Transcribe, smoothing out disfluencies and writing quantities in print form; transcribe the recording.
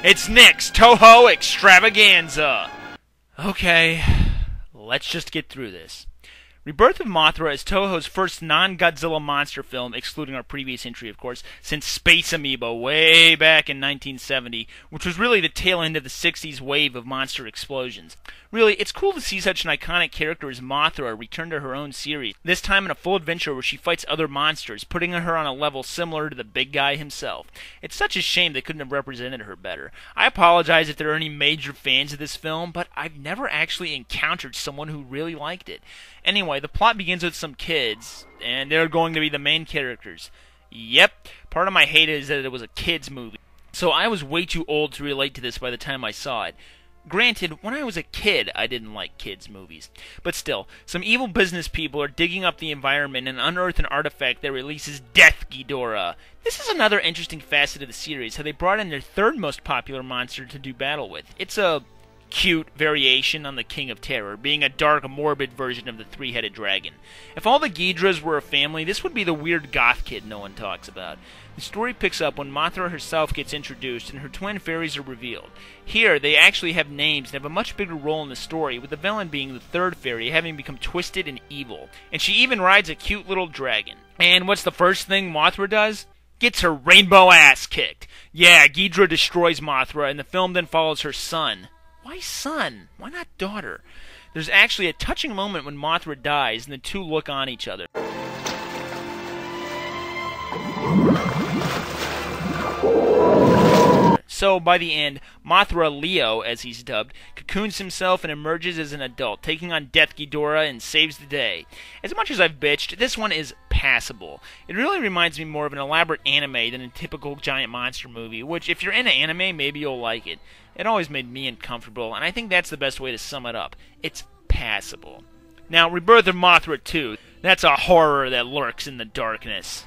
It's Nick's Toho X-Travaganza! Okay, let's just get through this. Rebirth of Mothra is Toho's first non-Godzilla monster film, excluding our previous entry, of course, since Space Amoeba way back in 1970, which was really the tail end of the 60s wave of monster explosions. Really, it's cool to see such an iconic character as Mothra return to her own series, this time in a full adventure where she fights other monsters, putting her on a level similar to the big guy himself. It's such a shame they couldn't have represented her better. I apologize if there are any major fans of this film, but I've never actually encountered someone who really liked it. Anyway, the plot begins with some kids, and they're going to be the main characters. Yep, part of my hate is that it was a kids movie. So I was way too old to relate to this by the time I saw it. Granted, when I was a kid, I didn't like kids' movies. But still, some evil business people are digging up the environment and unearth an artifact that releases Death Ghidorah. This is another interesting facet of the series, how they brought in their third most popular monster to do battle with. It's a cute variation on the King of Terror, being a dark, morbid version of the three-headed dragon. If all the Ghidras were a family, this would be the weird goth kid no one talks about. The story picks up when Mothra herself gets introduced and her twin fairies are revealed. Here, they actually have names and have a much bigger role in the story, with the villain being the third fairy, having become twisted and evil. And she even rides a cute little dragon. And what's the first thing Mothra does? Gets her rainbow ass kicked. Yeah, Ghidra destroys Mothra, and the film then follows her son. Why son? Why not daughter? There's actually a touching moment when Mothra dies, and the two look on each other. So, by the end, Mothra Leo, as he's dubbed, cocoons himself and emerges as an adult, taking on Death Ghidorah and saves the day. As much as I've bitched, this one is passable. It really reminds me more of an elaborate anime than a typical giant monster movie, which, if you're into anime, maybe you'll like it. It always made me uncomfortable, and I think that's the best way to sum it up. It's passable. Now, Rebirth of Mothra 2, that's a horror that lurks in the darkness.